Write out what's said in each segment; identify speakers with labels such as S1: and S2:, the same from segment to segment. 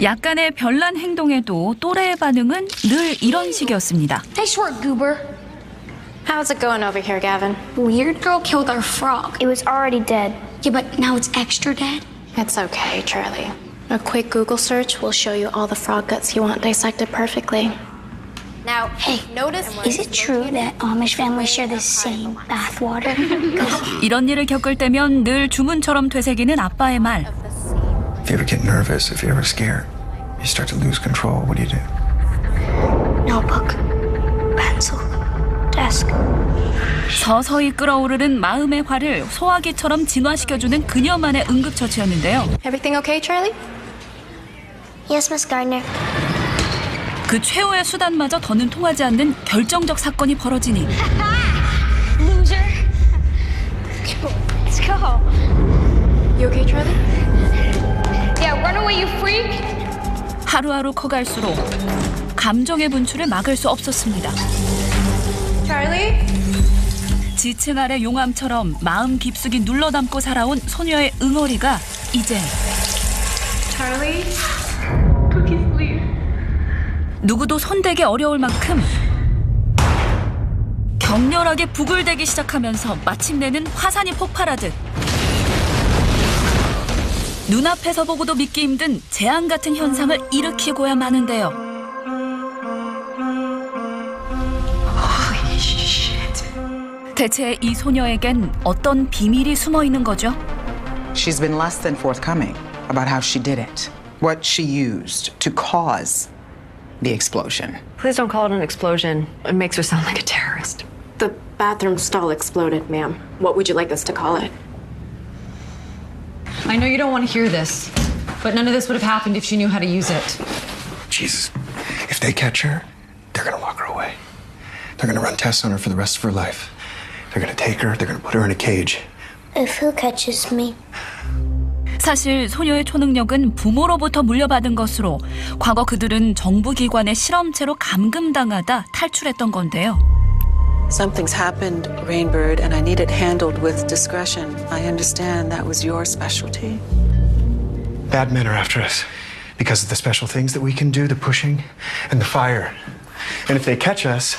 S1: 약간의 별난 행동에도 또래의 반응은 늘 이런 식이었습니다.
S2: Nice work, Goober.
S3: How's it going over here, Gavin?
S2: Weird girl killed our frog.
S4: It was already dead.
S2: Yeah, but now it's extra dead.
S3: It's okay, Charlie. A quick Google search will show you all the frog guts you want dissected perfectly.
S2: Now, hey, notice.
S4: Is it true that Amish families share the same bathwater?
S1: 이런 일을 겪을 때면 늘 주문처럼 되새기는 아빠의 말.
S5: If you ever get nervous, if you're ever scared, you start to lose control, what do you do?
S4: Notebook, pencil, desk.
S1: 서서히 끓어오르는 마음의 화를 소화기처럼 진화시켜주는 그녀만의 응급처치였는데요.
S3: Everything okay, Charlie?
S4: Yes, Miss Gardner.
S1: 그 최후의 수단마저 더는 통하지 않는 결정적 사건이 벌어지니
S2: Loser. Let's go.
S3: You okay, Charlie?
S2: Yeah, run away, you freak.
S1: 하루하루 커갈수록 감정의 분출을 막을 수 없었습니다.
S3: Charlie?
S1: 지층 아래 용암처럼 마음 깊숙이 눌러담고 살아온 소녀의 응어리가 이제
S3: Charlie?
S1: 누구도 손대기 어려울 만큼 격렬하게 부글대기 시작하면서 마침내는 화산이 폭발하듯 눈앞에서 보고도 믿기 힘든 재앙 같은 현상을 일으키고야 마는데요. 대체 이 소녀에겐 어떤 비밀이 숨어 있는 거죠?
S6: She's been less than forthcoming about how she did it, what she used to cause the explosion.
S7: Please don't call it an explosion. It makes her sound like a terrorist.
S3: The bathroom stall exploded, ma'am. What would you like us to call it?
S7: I know you don't want to hear this, but none of this would have happened if she knew how to use it.
S5: Jesus, if they catch her, they're gonna lock her away. They're gonna run tests on her for the rest of her life. They're gonna take her, they're gonna put her in a cage.
S4: If who catches me?
S1: 사실 소녀의 초능력은 부모로부터 물려받은 것으로 과거 그들은 정부기관의 실험체로 감금당하다 탈출했던 건데요.
S8: Something's happened, Rainbird, and I need it handled with discretion. I understand that was your specialty.
S5: Bad men are after us because of the special things that we can do, the pushing and the fire. And if they catch us,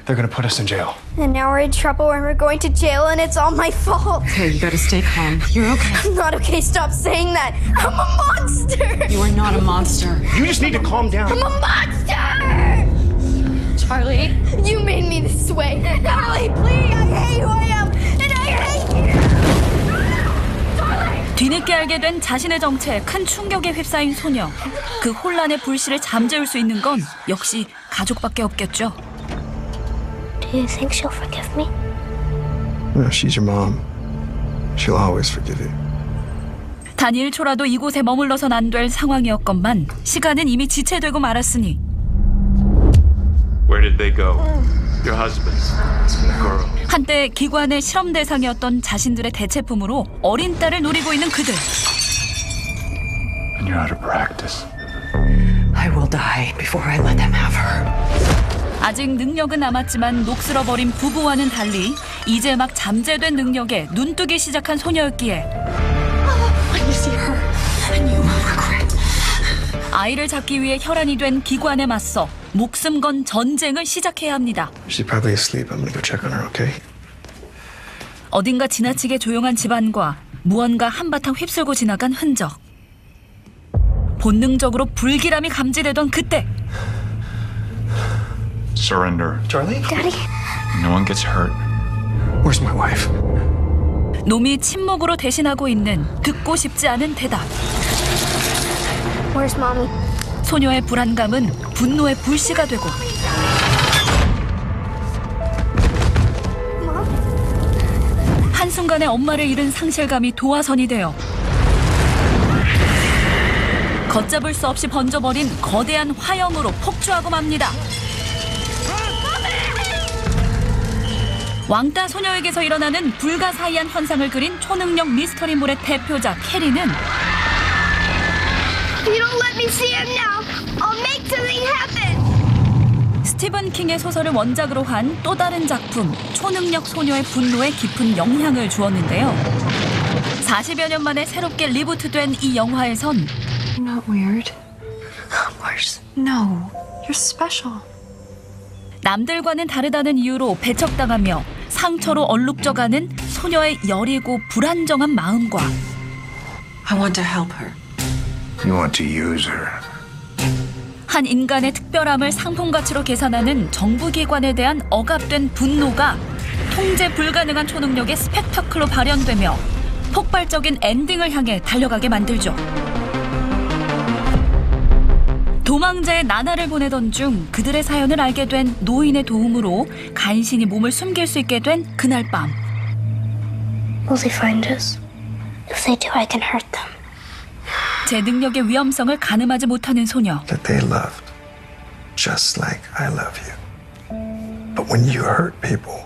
S5: they're gonna put us in jail.
S4: And now we're in trouble and we're going to jail and it's all my fault.
S7: Okay, you gotta stay calm. You're okay.
S4: I'm not okay. Stop saying that. I'm a monster.
S7: You are not a monster.
S5: You just need to calm down.
S4: I'm a monster.
S7: Charlie?
S4: You made me this way. Charlie, please. I hate who I am and I hate you. Charlie.
S1: 뒤늦게 알게 된 자신의 정체에 큰 충격에 휩싸인 소녀. 그 혼란의 불씨를 잠재울 수 있는 건 역시 가족밖에 없겠죠.
S4: Do you think she'll forgive me?
S5: No, she's your mom. She'll always forgive you.
S1: 단 1초라도 이곳에 머물러선 안 될 상황이었건만 시간은 이미 지체되고 말았으니
S9: Where did they go? Your husband, the girl.
S1: 한때 기관의 실험 대상이었던 자신들의 대체품으로 어린 딸을 노리고 있는 그들.
S9: And you're out of practice.
S7: I will die before I let them have her.
S1: 아직 능력은 남았지만 녹슬어버린 부부와는 달리 이제 막 잠재된 능력에 눈뜨기 시작한 소녀였기에 아이를 잡기 위해 혈안이 된 기관에 맞서 목숨 건 전쟁을 시작해야 합니다.
S5: She's probably asleep. I'm gonna go check on her, okay?
S1: 어딘가 지나치게 조용한 집안과 무언가 한바탕 휩쓸고 지나간 흔적. 본능적으로 불길함이 감지되던 그때
S9: Surrender.
S5: Charlie?
S4: Daddy?
S9: No one gets hurt.
S5: Where's my wife?
S1: 놈이 침묵으로 대신하고 있는 듣고 싶지 않은 대답.
S4: Where's mommy?
S1: 소녀의 불안감은 분노의 불씨가 되고 한순간에 엄마를 잃은 상실감이 도화선이 되어 걷잡을 수 없이 번져버린 거대한 화염으로 폭주하고 맙니다. 왕따 소녀에게서 일어나는 불가사의한 현상을 그린 초능력 미스터리물의 대표작 캐리는
S4: You don't let me see him now. I'll make something happen.
S1: 스티븐 킹의 소설을 원작으로 한 또 다른 작품 초능력 소녀의 분노에 깊은 영향을 주었는데요. 40여 년 만에 새롭게 리부트된 이 영화에선
S7: You're not weird.
S4: No, you're special.
S1: 남들과는 다르다는 이유로 배척당하며 상처로 얼룩져가는 소녀의 여리고 불안정한 마음과
S8: I want to help her.
S5: You want to use her.
S1: 한 인간의 특별함을 상품가치로 계산하는 정부기관에 대한 억압된 분노가 통제 불가능한 초능력의 스펙터클로 발현되며 폭발적인 엔딩을 향해 달려가게 만들죠. 도망자의 나날을 보내던 중 그들의 사연을 알게 된 노인의 도움으로 간신히 몸을 숨길 수 있게 된 그날 밤.
S3: Will they find us? If they do, I can hurt them.
S1: 제 능력의 위험성을 가늠하지 못하는 소녀.
S5: That they loved, just like I love you. But when you hurt people,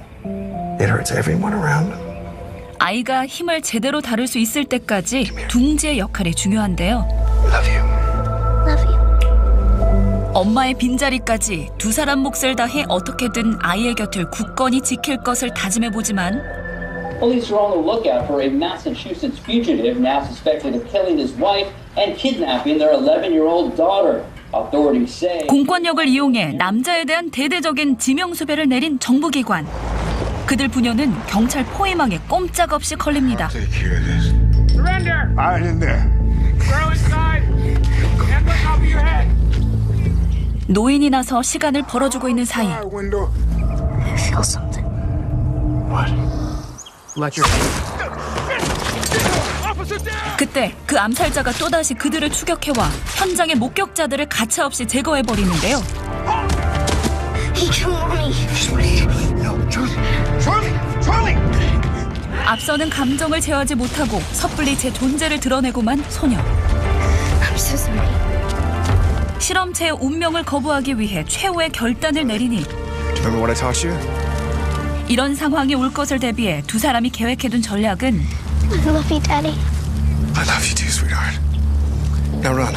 S5: it hurts everyone around them.
S1: 아이가 힘을 제대로 다룰 수 있을 때까지 둥지의 역할이 중요한데요.
S5: Love you.
S3: Love you.
S1: 엄마의 빈자리까지 두 사람 몫을 다해 어떻게든 아이의 곁을 굳건히 지킬 것을 다짐해보지만
S10: Police are on the lookout for a Massachusetts fugitive now suspected of killing his wife and kidnapping their 11-year-old daughter. Authorities say
S1: 공권력을 이용해 남자에 대한 대대적인 지명수배를 내린 정부기관. 그들 부녀는 경찰 포위망에 꼼짝없이 걸립니다.
S5: Take care of this.
S9: Surrender!
S5: Hide in there.
S9: Throw inside! And look over your head!
S1: 노인이 나서 시간을 벌어주고 있는 사이
S5: Window.
S3: I feel something.
S5: What?
S9: Let your... Officer down!
S1: 그때 그 암살자가 또다시 그들을 추격해와 현장의 목격자들을 가차없이 제거해버리는데요.
S3: He killed me.
S5: No, Charlie!
S1: 앞서는 감정을 제어하지 못하고 섣불리 제 존재를 드러내고만 소녀.
S3: I'm so sorry.
S1: 실험체의 운명을 거부하기 위해 최후의 결단을 내리니
S5: Remember what I taught you?
S1: 이런 상황이 올 것을 대비해 두 사람이 계획해둔 전략은
S3: I love you, Daddy.
S5: I love you too, sweetheart. Now run.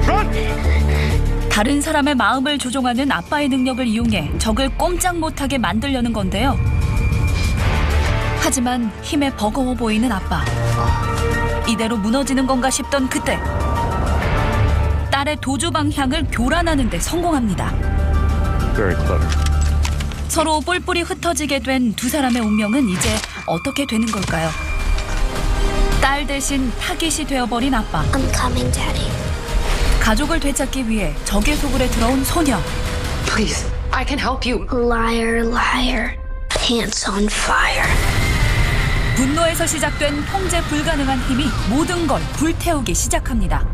S5: Run!
S1: 다른 사람의 마음을 조종하는 아빠의 능력을 이용해 적을 꼼짝 못하게 만들려는 건데요. 하지만 힘에 버거워 보이는 아빠. 이대로 무너지는 건가 싶던 그때 딸의 도주 방향을 교란하는 데 성공합니다.
S9: Very clever.
S1: 서로 뿔뿔이 흩어지게 된 두 사람의 운명은 이제 어떻게 되는 걸까요? 딸 대신 타깃이 되어버린 아빠.
S3: I'm coming, Daddy.
S1: 가족을 되찾기 위해 적의 소굴에 들어온 소녀.
S8: Please, I can help you.
S3: Liar, liar. Pants on fire.
S1: 분노에서 시작된 통제 불가능한 힘이 모든 걸 불태우기 시작합니다.